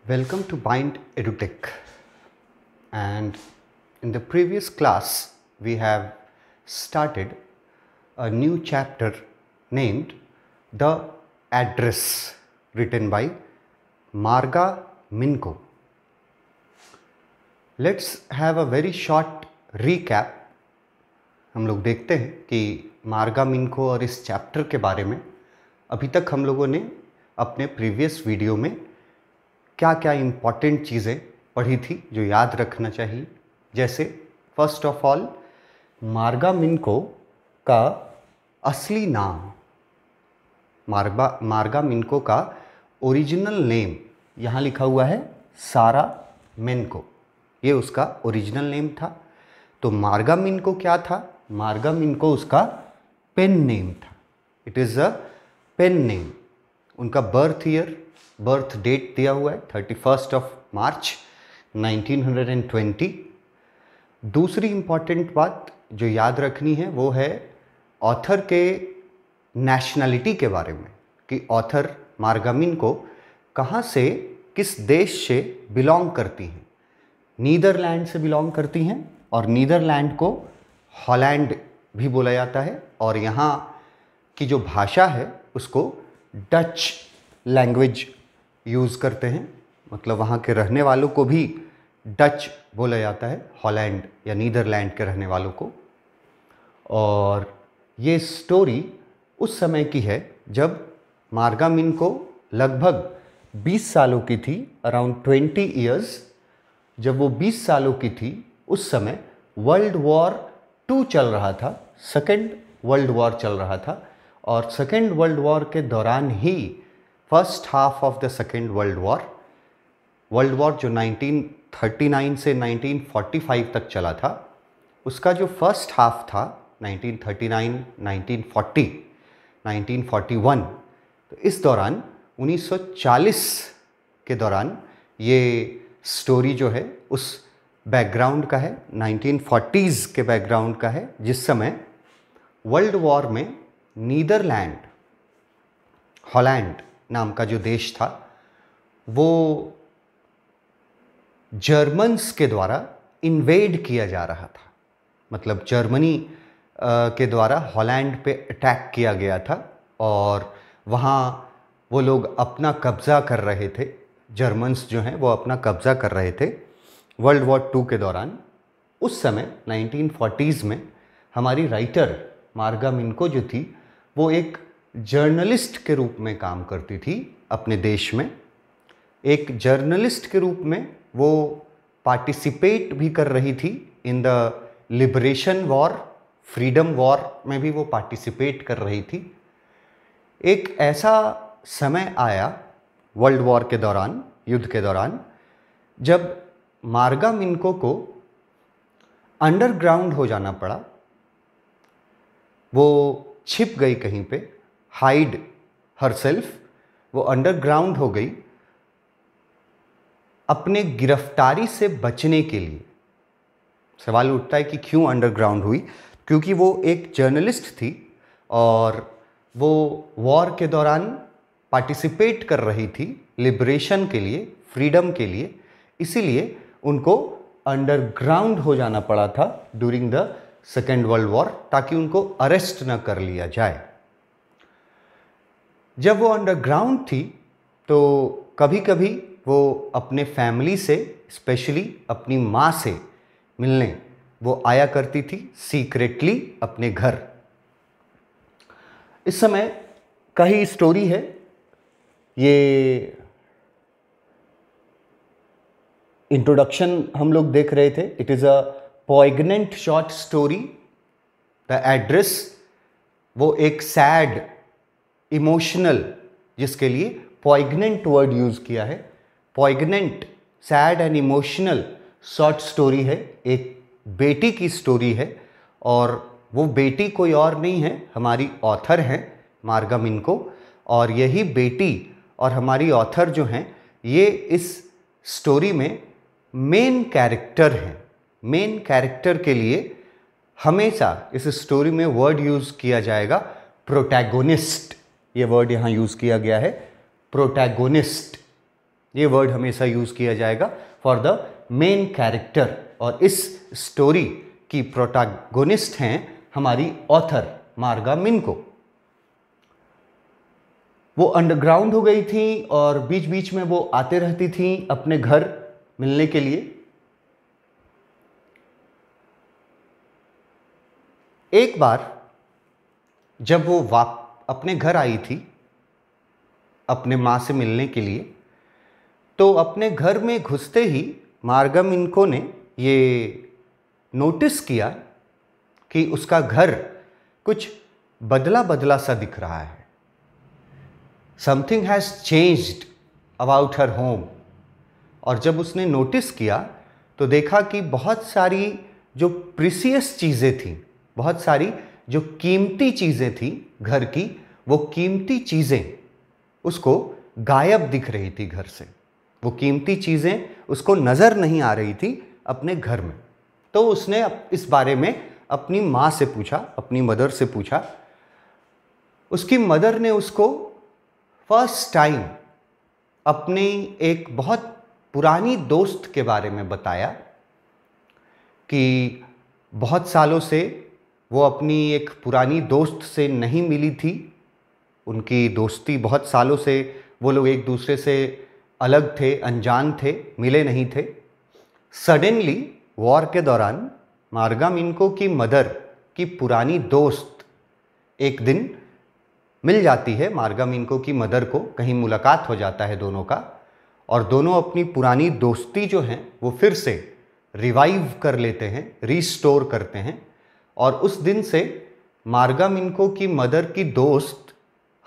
Welcome to Mind EduTech, and in the previous class we have started a new chapter named The Address, written by Marga Minko. Let's have a very short recap. हम लोग देखते हैं कि मार्गा मिन्को और इस chapter के बारे में अभी तक हम लोगों ने अपने प्रीवियस वीडियो में क्या क्या इम्पॉर्टेंट चीज़ें पढ़ी थी जो याद रखना चाहिए। जैसे फर्स्ट ऑफ ऑल, मार्गा मिन्को का असली नाम, मार्गा मिन्को का ओरिजिनल नेम यहाँ लिखा हुआ है सारा मिन्को। ये उसका ओरिजिनल नेम था। तो मार्गा मिन्को क्या था? मार्गा मिन्को उसका पेन नेम था। It is a pen name. उनका बर्थ डेट दिया हुआ है 31 मार्च 1920। दूसरी इम्पॉर्टेंट बात जो याद रखनी है वो है ऑथर के नेशनलिटी के बारे में, कि ऑथर मार्गा मिन्को कहाँ से, किस देश से बिलोंग करती हैं। नीदरलैंड से बिलोंग करती हैं और नीदरलैंड को हॉलैंड भी बोला जाता है, और यहाँ की जो भाषा है उसको डच लैंग्वेज यूज़ करते हैं। मतलब वहाँ के रहने वालों को भी डच बोला जाता है, हॉलैंड या नीदरलैंड के रहने वालों को। और ये स्टोरी उस समय की है जब मार्गा मिन्को लगभग 20 सालों की थी, अराउंड 20 ईयर्स। जब वो 20 सालों की थी उस समय वर्ल्ड वॉर 2 चल रहा था, सेकेंड वर्ल्ड वॉर चल रहा था। और सेकेंड वर्ल्ड वॉर के दौरान ही first half of the second world war जो 1939 से 1945 तक चला था, उसका जो फर्स्ट हाफ था 1939, 1940, 1941, तो इस दौरान 1940 के दौरान ये स्टोरी जो है उस बैकग्राउंड का है, 1940s के बैकग्राउंड का है, जिस समय वर्ल्ड वॉर में नीदरलैंड, हॉलैंड नाम का जो देश था वो जर्मन्स के द्वारा इन्वेड किया जा रहा था। मतलब जर्मनी के द्वारा हॉलैंड पे अटैक किया गया था और वहाँ वो लोग अपना कब्ज़ा कर रहे थे। जर्मन्स जो हैं वो अपना कब्ज़ा कर रहे थे वर्ल्ड वॉर 2 के दौरान। उस समय 1940s में हमारी राइटर मार्गा मिन्को जो थी वो एक जर्नलिस्ट के रूप में काम करती थी अपने देश में। एक जर्नलिस्ट के रूप में वो पार्टिसिपेट भी कर रही थी in the liberation war, freedom war में भी वो पार्टिसिपेट कर रही थी। एक ऐसा समय आया वर्ल्ड वॉर के दौरान, युद्ध के दौरान, जब मार्गा मिन्को को अंडरग्राउंड हो जाना पड़ा। वो छिप गई कहीं पे, हाइड हरसेल्फ, वो अंडरग्राउंड हो गई अपने गिरफ्तारी से बचने के लिए। सवाल उठता है कि क्यों अंडरग्राउंड हुई? क्योंकि वो एक जर्नलिस्ट थी और वो वॉर के दौरान पार्टिसिपेट कर रही थी लिबरेशन के लिए, फ्रीडम के लिए। इसीलिए उनको अंडरग्राउंड हो जाना पड़ा था during the second world war, ताकि उनको अरेस्ट न कर लिया जाए। जब वो अंडरग्राउंड थी तो कभी कभी वो अपने फैमिली से, स्पेशली अपनी माँ से मिलने वो आया करती थी सीक्रेटली अपने घर। इस समय कई स्टोरी है। ये इंट्रोडक्शन हम लोग देख रहे थे। It is a पोइग्नेंट short story, the address. वो एक सैड, इमोशनल, जिसके लिए पोइग्नेंट वर्ड यूज़ किया है। पोइग्नेंट, sad and emotional short story है। एक बेटी की स्टोरी है और वो बेटी कोई और नहीं है, हमारी ऑथर हैं मार्गा मिन्को। और यही बेटी और हमारी ऑथर जो हैं ये इस स्टोरी में मेन कैरेक्टर हैं। मेन कैरेक्टर के लिए हमेशा इस स्टोरी में वर्ड यूज़ किया जाएगा प्रोटैगोनिस्ट। ये वर्ड यहाँ यूज़ किया गया है, प्रोटैगोनिस्ट। ये वर्ड हमेशा यूज़ किया जाएगा फॉर द मेन कैरेक्टर। और इस स्टोरी की प्रोटैगोनिस्ट हैं हमारी ऑथर मार्गा मिनको। वो अंडरग्राउंड हो गई थी और बीच बीच में वो आते रहती थी अपने घर मिलने के लिए। एक बार जब वो अपने घर आई थी अपने माँ से मिलने के लिए, तो अपने घर में घुसते ही मार्गा मिनको ने ये नोटिस किया कि उसका घर कुछ बदला बदला सा दिख रहा है। Something has changed about her home. और जब उसने नोटिस किया तो देखा कि बहुत सारी जो प्रीसियस चीज़ें थीं, बहुत सारी जो कीमती चीज़ें थीं घर की, वो कीमती चीज़ें उसको गायब दिख रही थी घर से। वो कीमती चीज़ें उसको नज़र नहीं आ रही थी अपने घर में। तो उसने इस बारे में अपनी माँ से पूछा, अपनी मदर से पूछा। उसकी मदर ने उसको फर्स्ट टाइम अपने एक बहुत पुरानी दोस्त के बारे में बताया कि बहुत सालों से वो अपनी एक पुरानी दोस्त से नहीं मिली थी। उनकी दोस्ती बहुत सालों से, वो लोग एक दूसरे से अलग थे, अनजान थे, मिले नहीं थे। सडनली वॉर के दौरान मार्गा मिनको की मदर की पुरानी दोस्त एक दिन मिल जाती है। मार्गा मिनको की मदर को कहीं मुलाकात हो जाता है दोनों का, और दोनों अपनी पुरानी दोस्ती जो है वो फिर से रिवाइव कर लेते हैं, रीस्टोर करते हैं। और उस दिन से मार्गा मिनको की मदर की दोस्त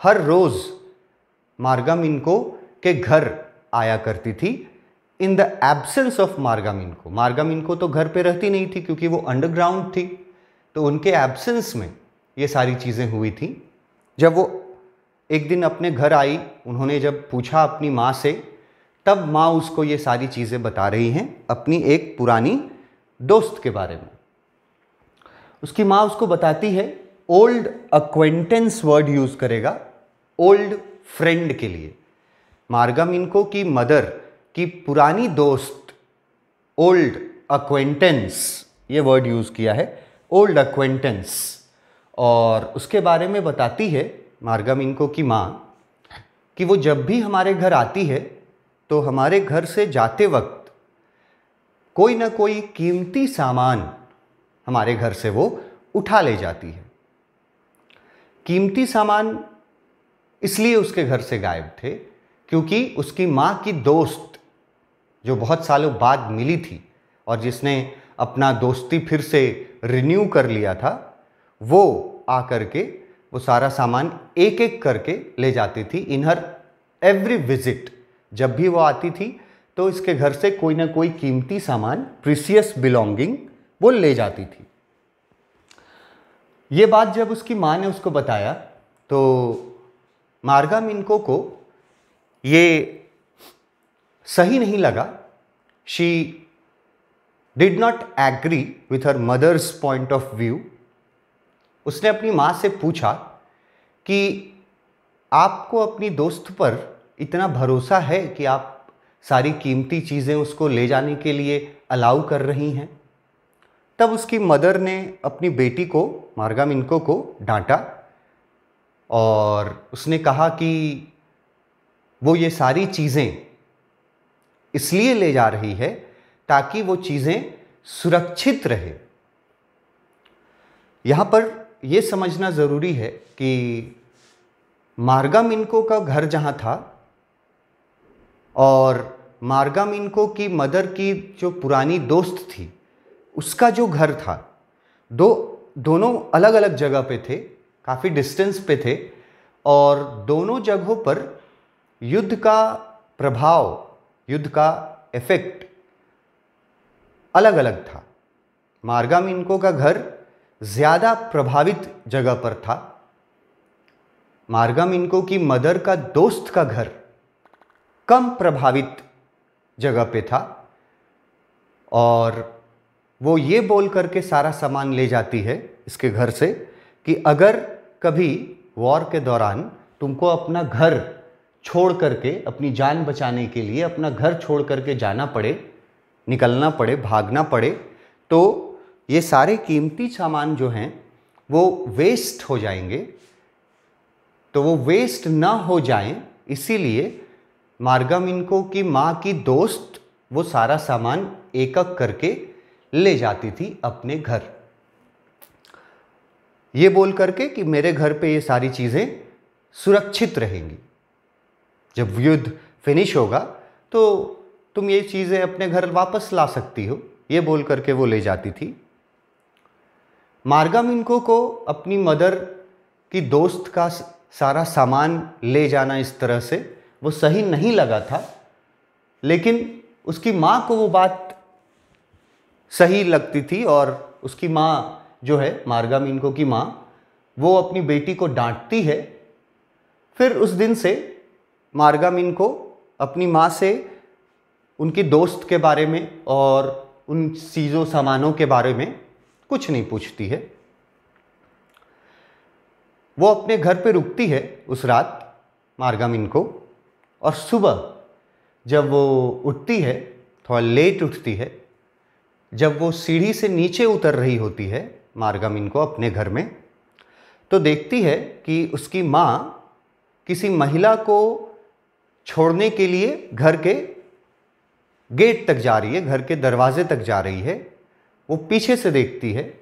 हर रोज़ मार्गा मिनको के घर आया करती थी इन द एब्सेंस ऑफ मार्गा मिनको। मार्गा मिनको तो घर पे रहती नहीं थी क्योंकि वो अंडरग्राउंड थी, तो उनके एब्सेंस में ये सारी चीज़ें हुई थी। जब वो एक दिन अपने घर आई, उन्होंने जब पूछा अपनी माँ से, तब माँ उसको ये सारी चीज़ें बता रही हैं अपनी एक पुरानी दोस्त के बारे में। उसकी माँ उसको बताती है, ओल्ड अक्वेंटेंस वर्ड यूज़ करेगा ओल्ड फ्रेंड के लिए। मार्गा मिनको की मदर की पुरानी दोस्त, ओल्ड अक्वेंटेंस, ये वर्ड यूज़ किया है, ओल्ड अक्वेंटेंस। और उसके बारे में बताती है मार्गा मिनको की माँ कि वो जब भी हमारे घर आती है तो हमारे घर से जाते वक्त कोई ना कोई कीमती सामान हमारे घर से वो उठा ले जाती है। कीमती सामान इसलिए उसके घर से गायब थे क्योंकि उसकी माँ की दोस्त जो बहुत सालों बाद मिली थी और जिसने अपना दोस्ती फिर से रिन्यू कर लिया था, वो आकर के वो सारा सामान एक एक करके ले जाती थी इन हर एवरी विजिट। जब भी वो आती थी तो इसके घर से कोई ना कोई कीमती सामान, प्रीसियस बिलोंगिंग, वो ले जाती थी। ये बात जब उसकी माँ ने उसको बताया तो मार्गा मिनको को ये सही नहीं लगा। She did not agree with her mother's point of view. उसने अपनी माँ से पूछा कि आपको अपनी दोस्त पर इतना भरोसा है कि आप सारी कीमती चीज़ें उसको ले जाने के लिए अलाउ कर रही हैं? तब उसकी मदर ने अपनी बेटी को, मार्गा मिनको को डांटा और उसने कहा कि वो ये सारी चीज़ें इसलिए ले जा रही है ताकि वो चीज़ें सुरक्षित रहे। यहाँ पर ये समझना ज़रूरी है कि मार्गा मिनको का घर जहाँ था और मार्गा मिनको की मदर की जो पुरानी दोस्त थी उसका जो घर था, दोनों अलग अलग जगह पे थे, काफ़ी डिस्टेंस पे थे, और दोनों जगहों पर युद्ध का प्रभाव, युद्ध का इफेक्ट अलग अलग था। मार्गा मिनको का घर ज़्यादा प्रभावित जगह पर था। मार्गा मिनको की मदर का दोस्त का घर कम प्रभावित जगह पे था, और वो ये बोल करके सारा सामान ले जाती है इसके घर से कि अगर कभी वॉर के दौरान तुमको अपना घर छोड़ करके, अपनी जान बचाने के लिए अपना घर छोड़ करके जाना पड़े, निकलना पड़े, भागना पड़े, तो ये सारे कीमती सामान जो हैं वो वेस्ट हो जाएंगे। तो वो वेस्ट ना हो जाएं, इसीलिए मार्गा मिन्को की माँ की दोस्त वो सारा सामान एक एक करके ले जाती थी अपने घर, ये बोल करके कि मेरे घर पे ये सारी चीज़ें सुरक्षित रहेंगी, जब युद्ध फिनिश होगा तो तुम ये चीज़ें अपने घर वापस ला सकती हो, ये बोल करके वो ले जाती थी। मार्गा मिन्को को अपनी मदर की दोस्त का सारा सामान ले जाना इस तरह से वो सही नहीं लगा था, लेकिन उसकी माँ को वो बात सही लगती थी और उसकी माँ जो है, मार्गा मिन्को की माँ, वो अपनी बेटी को डांटती है। फिर उस दिन से मार्गा मिन्को अपनी माँ से उनकी दोस्त के बारे में और उन चीज़ों सामानों के बारे में कुछ नहीं पूछती है। वो अपने घर पे रुकती है उस रात मार्गा मिन्को, और सुबह जब वो उठती है, थोड़ा लेट उठती है, जब वो सीढ़ी से नीचे उतर रही होती है मार्गा मिन्को अपने घर में, तो देखती है कि उसकी माँ किसी महिला को छोड़ने के लिए घर के गेट तक जा रही है, घर के दरवाजे तक जा रही है। वो पीछे से देखती है।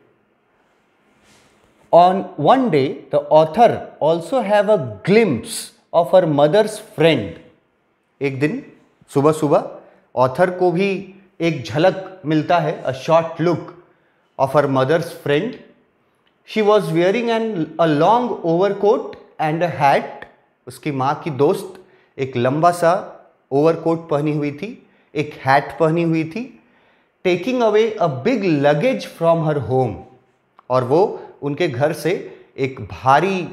On one day, the author also have a glimpse of her mother's friend. एक दिन सुबह सुबह ऑथर को भी एक झलक मिलता है, a short look of her mother's friend. She was wearing a long overcoat and a hat. उसकी माँ की दोस्त एक लंबा सा ओवरकोट पहनी हुई थी, एक हैट पहनी हुई थी। Taking away a big luggage from her home, और वो उनके घर से एक भारी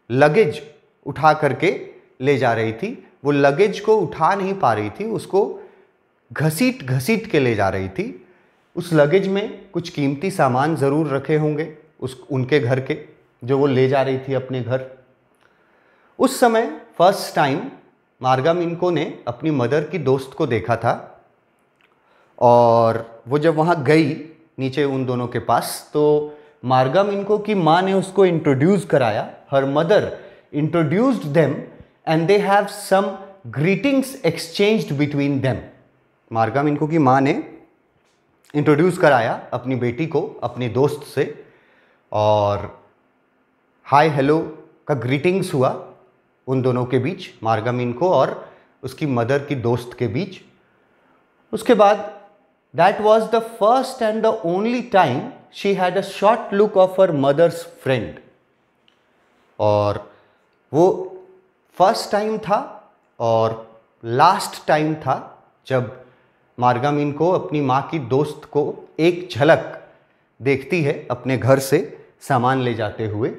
लगेज उठा करके ले जा रही थी। वो लगेज को उठा नहीं पा रही थी, उसको घसीट घसीट के ले जा रही थी। उस लगेज में कुछ कीमती सामान ज़रूर रखे होंगे उनके घर के, जो वो ले जा रही थी अपने घर। उस समय फर्स्ट टाइम मार्गा मिन्को ने अपनी मदर की दोस्त को देखा था, और वो जब वहाँ गई नीचे उन दोनों के पास, तो मार्गा मिन्को की माँ ने उसको इंट्रोड्यूस कराया। Her mother introduced them and they have some greetings exchanged between them. Marga Minco की माँ ने इंट्रोड्यूस कराया अपनी बेटी को अपने दोस्त से, और हाय हेलो का ग्रीटिंग्स हुआ उन दोनों के बीच, मार्गा मिन्को और उसकी मदर की दोस्त के बीच। उसके बाद that was the first and the only time she had a short look of her mother's friend. और वो फर्स्ट टाइम था और लास्ट टाइम था जब मार्गा मिन्को अपनी माँ की दोस्त को एक झलक देखती है अपने घर से सामान ले जाते हुए।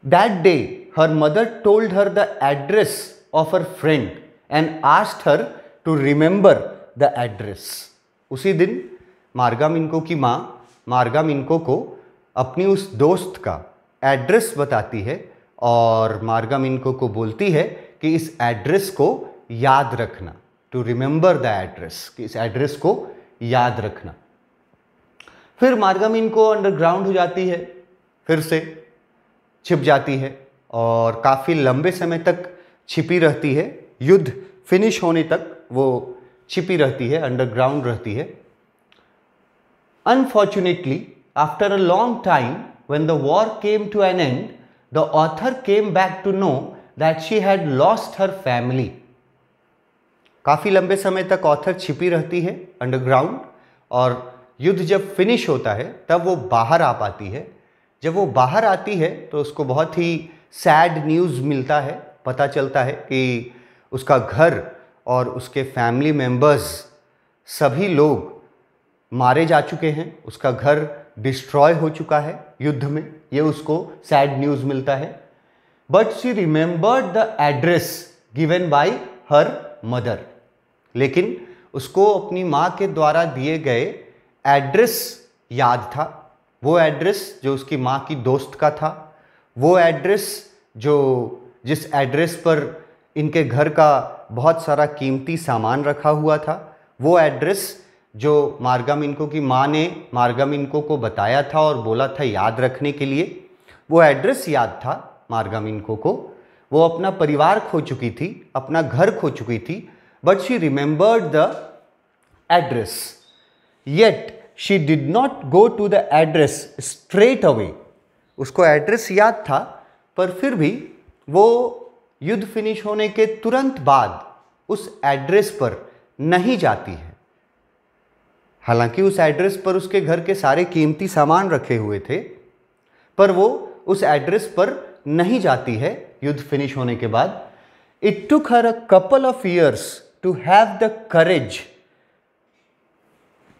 That day, her mother told her the address of her friend and asked her to remember the address. उसी दिन मार्गा मिन्को की माँ मार्गा मिन्को को अपनी उस दोस्त का एड्रेस बताती है और मार्गा मिन्को को बोलती है कि इस एड्रेस को याद रखना, टू रिमेंबर द एड्रेस, कि इस एड्रेस को याद रखना। फिर मार्गा मिन्को अंडरग्राउंड हो जाती है, फिर से छिप जाती है और काफ़ी लंबे समय तक छिपी रहती है। युद्ध फिनिश होने तक वो छिपी रहती है, अंडरग्राउंड रहती है। Unfortunately after a long time when the war came to an end the author came back to know that she had lost her family. काफ़ी लंबे समय तक ऑथर छिपी रहती है अंडरग्राउंड, और युद्ध जब फिनिश होता है तब वो बाहर आ पाती है। जब वो बाहर आती है तो उसको बहुत ही सैड न्यूज़ मिलता है, पता चलता है कि उसका घर और उसके फैमिली मेंबर्स सभी लोग मारे जा चुके हैं, उसका घर डिस्ट्रॉय हो चुका है युद्ध में, ये उसको सैड न्यूज़ मिलता है। But she remembered the address given by her mother, लेकिन उसको अपनी माँ के द्वारा दिए गए एड्रेस याद था। वो एड्रेस जो उसकी माँ की दोस्त का था, वो एड्रेस जो जिस एड्रेस पर इनके घर का बहुत सारा कीमती सामान रखा हुआ था, वो एड्रेस जो मार्गा मिन्को की माँ ने मार्गा मिन्को को बताया था और बोला था याद रखने के लिए, वो एड्रेस याद था मार्गा मिन्को को। वो अपना परिवार खो चुकी थी, अपना घर खो चुकी थी, but she remembered the address, yet she did not go to the address straight away. उसको एड्रेस याद था, पर फिर भी वो युद्ध फिनिश होने के तुरंत बाद उस एड्रेस पर नहीं जाती है। हालांकि उस एड्रेस पर उसके घर के सारे कीमती सामान रखे हुए थे, पर वो उस एड्रेस पर नहीं जाती है युद्ध फिनिश होने के बाद। It took her a couple of years to have the courage.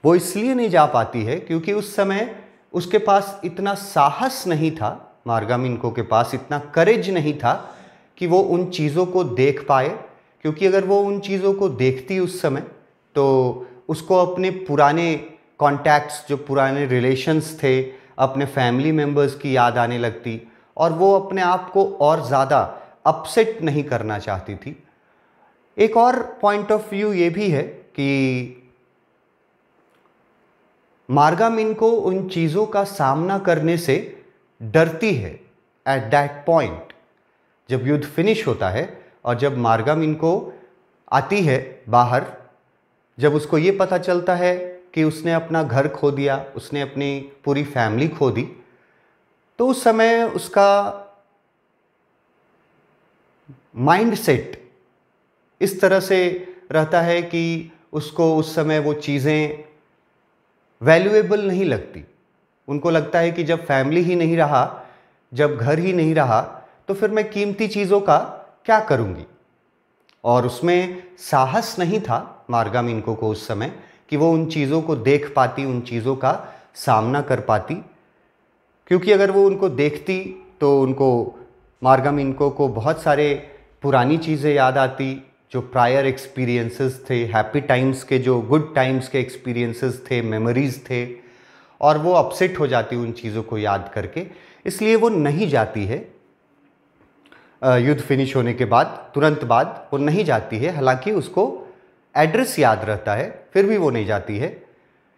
वो इसलिए नहीं जा पाती है क्योंकि उस समय उसके पास इतना साहस नहीं था, मार्गा मिन्को के पास इतना करेज नहीं था कि वो उन चीज़ों को देख पाए। क्योंकि अगर वो उन चीज़ों को देखती उस समय तो उसको अपने पुराने कॉन्टैक्ट्स, जो पुराने रिलेशंस थे, अपने फैमिली मेम्बर्स की याद आने लगती और वो अपने आप को और ज़्यादा अपसेट नहीं करना चाहती थी। एक और पॉइंट ऑफ व्यू ये भी है कि मार्गा मिन्को उन चीज़ों का सामना करने से डरती है एट दैट पॉइंट। जब युद्ध फिनिश होता है और जब मार्गा मिन्को आती है बाहर, जब उसको ये पता चलता है कि उसने अपना घर खो दिया, उसने अपनी पूरी फैमिली खो दी, तो उस समय उसका माइंड सेट इस तरह से रहता है कि उसको उस समय वो चीज़ें वैल्यूएबल नहीं लगती। उनको लगता है कि जब फैमिली ही नहीं रहा, जब घर ही नहीं रहा, तो फिर मैं कीमती चीज़ों का क्या करूँगी। और उसमें साहस नहीं था मार्गा मिन्को को उस समय कि वो उन चीज़ों को देख पाती, उन चीज़ों का सामना कर पाती। क्योंकि अगर वो उनको देखती तो उनको, मार्गा मिन्को को बहुत सारे पुरानी चीज़ें याद आती, जो प्रायर एक्सपीरियंसेस थे, हैप्पी टाइम्स के, जो गुड टाइम्स के एक्सपीरियंसेस थे, मेमोरीज थे, और वो अपसेट हो जाती उन चीज़ों को याद करके। इसलिए वो नहीं जाती है युद्ध फिनिश होने के बाद, तुरंत बाद वो नहीं जाती है। हालांकि उसको एड्रेस याद रहता है, फिर भी वो नहीं जाती है।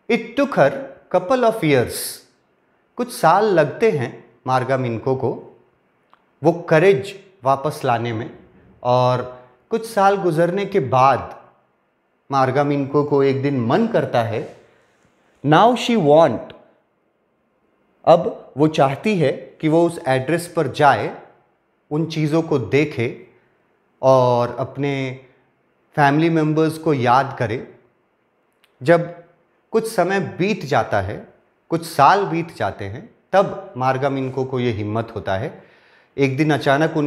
It took her couple of years, कुछ साल लगते हैं मार्गा मिन्को को वो करेज वापस लाने में। और कुछ साल गुजरने के बाद मार्गा मिन्को को एक दिन मन करता है, नाउ शी वॉन्ट, अब वो चाहती है कि वो उस एड्रेस पर जाए, उन चीज़ों को देखे और अपने फैमिली मेम्बर्स को याद करे। जब कुछ समय बीत जाता है, कुछ साल बीत जाते हैं, तब मार्गा मिन्को को ये हिम्मत होता है। एक दिन अचानक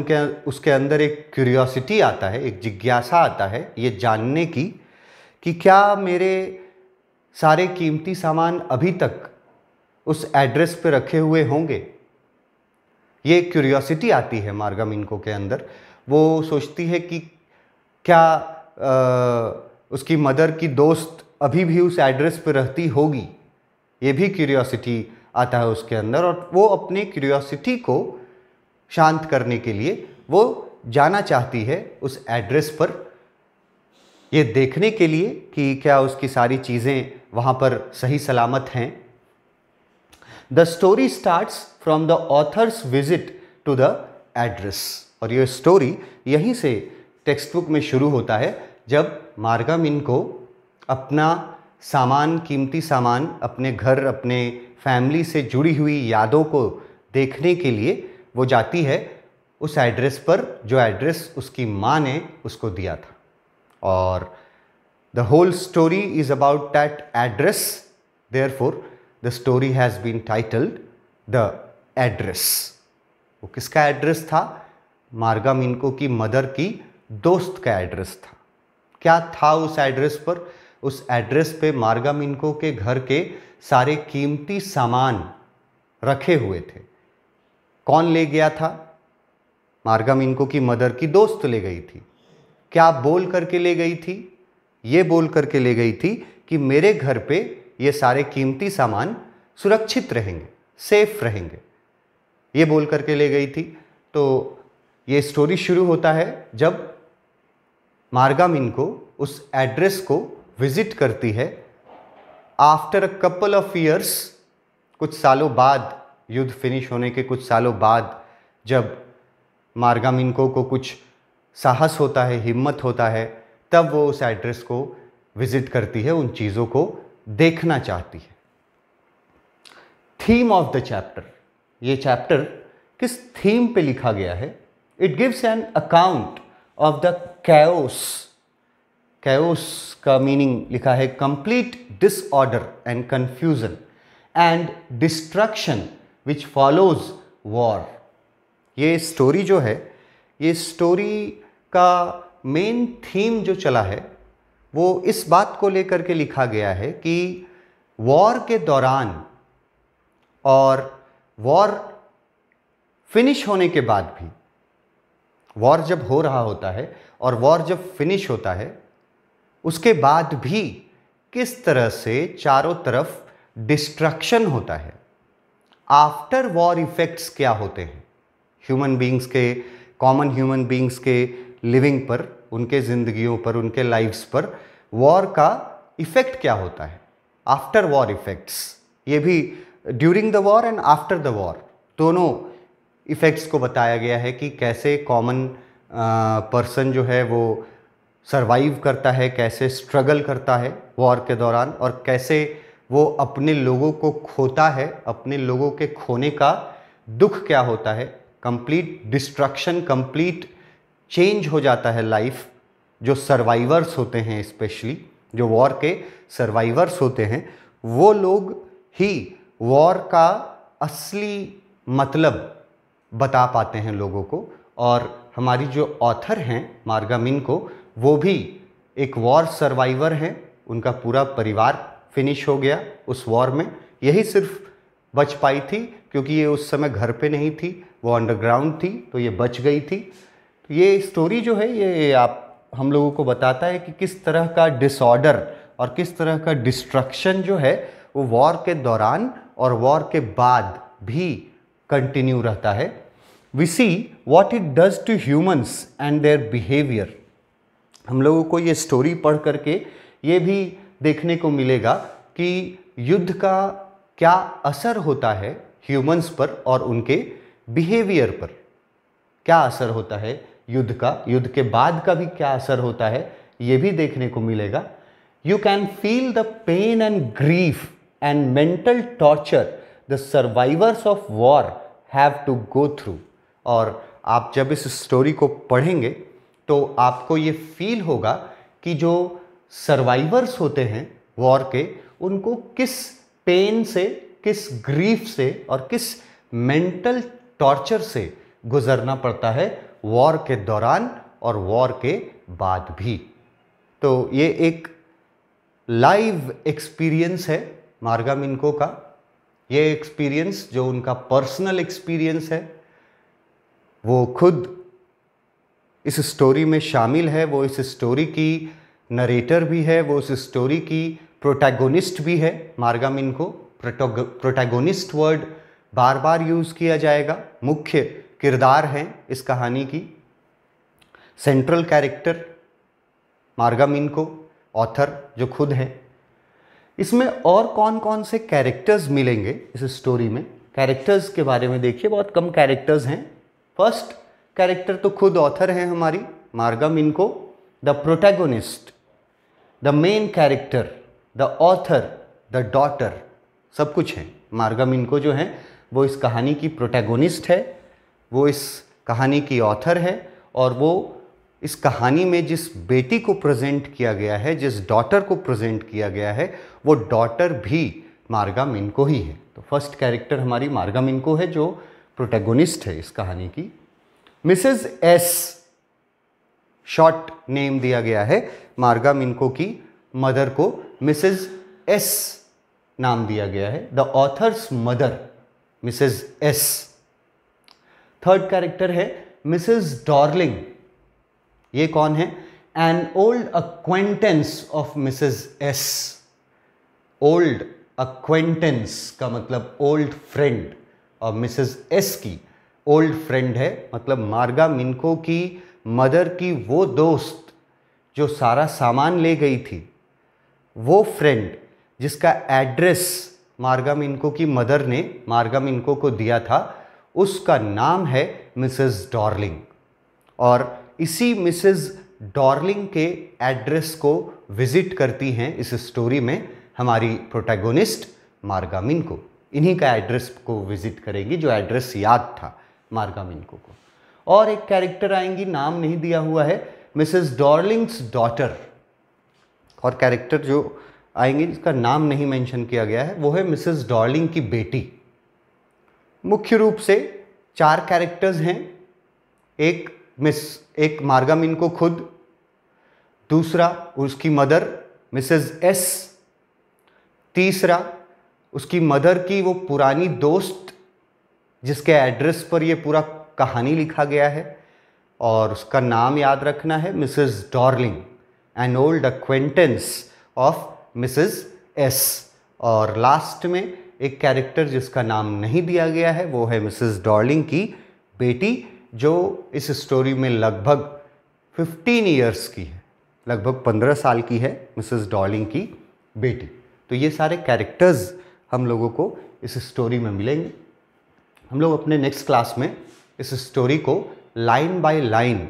उसके अंदर एक क्यूरियोसिटी आता है, एक जिज्ञासा आता है ये जानने की कि क्या मेरे सारे कीमती सामान अभी तक उस एड्रेस पे रखे हुए होंगे। ये क्यूरियोसिटी आती है मार्गा मिन्को के अंदर। वो सोचती है कि क्या उसकी मदर की दोस्त अभी भी उस एड्रेस पे रहती होगी। ये भी क्यूरियोसिटी आता है उसके अंदर, और वो अपने क्यूरियोसिटी को शांत करने के लिए वो जाना चाहती है उस एड्रेस पर, ये देखने के लिए कि क्या उसकी सारी चीज़ें वहाँ पर सही सलामत हैं। The story starts from the author's visit to the address. और ये स्टोरी यहीं से टेक्स्ट बुक में शुरू होता है, जब मार्गा मिन्को अपना सामान, कीमती सामान, अपने घर, अपने फैमिली से जुड़ी हुई यादों को देखने के लिए वो जाती है उस एड्रेस पर, जो एड्रेस उसकी माँ ने उसको दिया था। और the whole story is about that address, therefore the story has been titled the address. वो किसका एड्रेस था? मार्गा मिन्को की मदर की दोस्त का एड्रेस था। क्या था उस एड्रेस पर? उस एड्रेस पे मार्गा मिन्को के घर के सारे कीमती सामान रखे हुए थे। कौन ले गया था? मार्गा मिन्को की मदर की दोस्त ले गई थी। क्या बोल करके ले गई थी? ये बोल करके ले गई थी कि मेरे घर पे ये सारे कीमती सामान सुरक्षित रहेंगे, सेफ रहेंगे, ये बोल करके ले गई थी। तो ये स्टोरी शुरू होता है जब मार्गा मिनको उस एड्रेस को विजिट करती है after a couple of years, कुछ सालों बाद, युद्ध फिनिश होने के कुछ सालों बाद, जब मार्गा मिनको को कुछ साहस होता है, हिम्मत होता है, तब वो उस एड्रेस को विजिट करती है, उन चीज़ों को देखना चाहती है। थीम ऑफ द चैप्टर, ये चैप्टर किस थीम पे लिखा गया है? It gives an account of the chaos. Chaos का मीनिंग लिखा है complete disorder and confusion and destruction which follows war. ये स्टोरी जो है, ये स्टोरी का मेन थीम जो चला है वो इस बात को लेकर के लिखा गया है कि वॉर के दौरान और वॉर फिनिश होने के बाद भी, वॉर जब हो रहा होता है और वॉर जब फिनिश होता है उसके बाद भी किस तरह से चारों तरफ डिस्ट्रक्शन होता है। आफ्टर वॉर इफेक्ट्स क्या होते हैं ह्यूमन बीइंग्स के, कॉमन ह्यूमन बीइंग्स के लिविंग पर, उनके ज़िंदगियों पर, उनके लाइफ्स पर वॉर का इफ़ेक्ट क्या होता है। आफ्टर वॉर इफ़ेक्ट्स, ये भी during the war and after the war दोनों इफ़ेक्ट्स को बताया गया है कि कैसे कॉमन पर्सन जो है वो सरवाइव करता है, कैसे स्ट्रगल करता है वॉर के दौरान, और कैसे वो अपने लोगों को खोता है, अपने लोगों के खोने का दुख क्या होता है। कंप्लीट डिस्ट्रक्शन, कंप्लीट चेंज हो जाता है लाइफ। जो सर्वाइवर्स होते हैं, स्पेशली जो वॉर के सर्वाइवर्स होते हैं, वो लोग ही वॉर का असली मतलब बता पाते हैं लोगों को। और हमारी जो ऑथर हैं मार्गा मिनको, वो भी एक वॉर सर्वाइवर हैं। उनका पूरा परिवार फिनिश हो गया उस वॉर में, यही सिर्फ बच पाई थी क्योंकि ये उस समय घर पे नहीं थी, वो अंडरग्राउंड थी, तो ये बच गई थी। तो ये स्टोरी जो है ये हम लोगों को बताता है कि किस तरह का डिसऑर्डर और किस तरह का डिस्ट्रक्शन जो है वो वॉर के दौरान और वॉर के बाद भी कंटिन्यू रहता है। We see what it does to humans and their behaviour. हम लोगों को ये स्टोरी पढ़ करके ये भी देखने को मिलेगा कि युद्ध का क्या असर होता है ह्यूमंस पर और उनके बिहेवियर पर। क्या असर होता है युद्ध का, युद्ध के बाद का भी क्या असर होता है, ये भी देखने को मिलेगा। You can feel the pain and grief and mental torture the survivors of war have to go through. और आप जब इस स्टोरी को पढ़ेंगे तो आपको ये फील होगा कि जो सर्वाइवर्स होते हैं वॉर के, उनको किस पेन से, किस ग्रीफ से और किस मेंटल टॉर्चर से गुजरना पड़ता है वॉर के दौरान और वॉर के बाद भी। तो ये एक लाइव एक्सपीरियंस है मार्गा मिनको का। ये एक्सपीरियंस जो उनका पर्सनल एक्सपीरियंस है वो खुद इस स्टोरी में शामिल है। वो इस स्टोरी की नरेटर भी है, वो इस स्टोरी की प्रोटैगोनिस्ट भी है। मार्गा मिनको, प्रोटैगोनिस्ट वर्ड बार बार यूज़ किया जाएगा। मुख्य किरदार हैं इस कहानी की, सेंट्रल कैरेक्टर मार्गा मिनको, ऑथर जो खुद हैं। इसमें और कौन कौन से कैरेक्टर्स मिलेंगे इस स्टोरी में? कैरेक्टर्स के बारे में देखिए, बहुत कम कैरेक्टर्स हैं। फर्स्ट कैरेक्टर तो खुद ऑथर हैं हमारी Marga Minco, the protagonist, the main character, the author, the daughter, सब कुछ है। मार्गा मिनको जो हैं वो इस कहानी की प्रोटैगोनिस्ट है, वो इस कहानी की ऑथर है, और वो इस कहानी में जिस बेटी को प्रेजेंट किया गया है, जिस डॉटर को प्रेजेंट किया गया है, वो डॉटर भी मार्गा मिनको ही है। तो फर्स्ट कैरेक्टर हमारी मार्गा मिनको है जो प्रोटैगोनिस्ट है इस कहानी की। मिसेस एस शॉर्ट नेम दिया गया है मार्गा मिनको की मदर को, मिसेस एस नाम दिया गया है, the author's mother Mrs S. Third character है मिसेस डॉर्लिंग। ये कौन है? An old acquaintance of Mrs S. Old acquaintance का मतलब ओल्ड फ्रेंड, और मिसेस एस की ओल्ड फ्रेंड है, मतलब मार्गा मिनको की मदर की वो दोस्त जो सारा सामान ले गई थी, वो फ्रेंड जिसका एड्रेस मार्गा मिनको की मदर ने मार्गा मिनको को दिया था, उसका नाम है मिसेस डॉर्लिंग। और इसी मिसेस डॉर्लिंग के एड्रेस को विजिट करती हैं इस स्टोरी में हमारी प्रोटैगोनिस्ट मार्गा मिनको। इन्हीं का एड्रेस को विजिट करेगी, जो एड्रेस याद था मार्गा मिनको को। और एक कैरेक्टर आएंगी, नाम नहीं दिया हुआ है, मिसेस डॉर्लिंग्स डॉटर। और कैरेक्टर जो आएंगे जिसका नाम नहीं मेंशन किया गया है वो है मिसेस डॉर्लिंग की बेटी। मुख्य रूप से 4 कैरेक्टर्स हैं। एक मार्गा मिनको खुद, दूसरा उसकी मदर मिसेस एस, तीसरा उसकी मदर की वो पुरानी दोस्त जिसके एड्रेस पर ये पूरा कहानी लिखा गया है, और उसका नाम याद रखना है Mrs Darling, an old acquaintance of Mrs S. और लास्ट में एक कैरेक्टर जिसका नाम नहीं दिया गया है वो है मिसेस डॉर्लिंग की बेटी, जो इस स्टोरी में लगभग 15 ईयर्स की है, लगभग 15 साल की है मिसेस डॉर्लिंग की बेटी। तो ये सारे कैरेक्टर्स हम लोगों को इस स्टोरी में मिलेंगे। हम लोग अपने नेक्स्ट क्लास में इस स्टोरी को लाइन बाय लाइन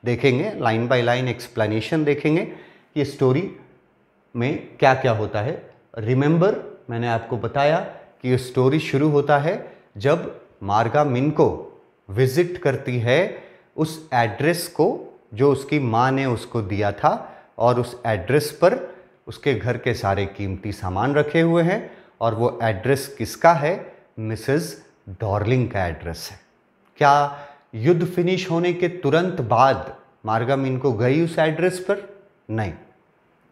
देखेंगे, लाइन बाय लाइन एक्सप्लेनेशन देखेंगे कि स्टोरी में क्या क्या होता है। रिमेंबर, मैंने आपको बताया कि ये स्टोरी शुरू होता है जब मार्गा मिनको विजिट करती है उस एड्रेस को जो उसकी माँ ने उसको दिया था, और उस एड्रेस पर उसके घर के सारे कीमती सामान रखे हुए हैं। और वो एड्रेस किसका है? मिसेस डॉर्लिंग का एड्रेस है। क्या युद्ध फिनिश होने के तुरंत बाद मार्गा मिनको गई उस एड्रेस पर? नहीं।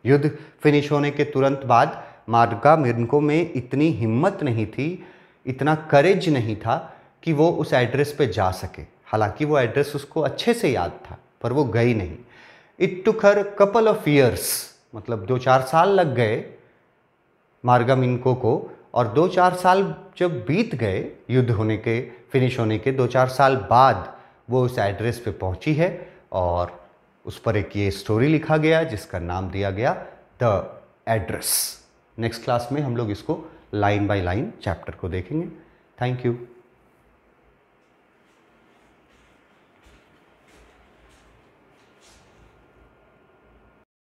युद्ध फिनिश होने के तुरंत बाद मार्गा मिनको में इतनी हिम्मत नहीं थी, इतना करेज नहीं था कि वो उस एड्रेस पे जा सके। हालांकि वो एड्रेस उसको अच्छे से याद था, पर वो गई नहीं। It took her couple of years, मतलब 2-4 साल लग गए मार्गा मिनको को। और 2-4 साल जब बीत गए युद्ध होने के फिनिश होने के 2-4 साल बाद वो उस एड्रेस पे पहुंची है, और उस पर एक ये स्टोरी लिखा गया जिसका नाम दिया गया द एड्रेस। नेक्स्ट क्लास में हम लोग इसको लाइन बाय लाइन चैप्टर को देखेंगे। Thank you.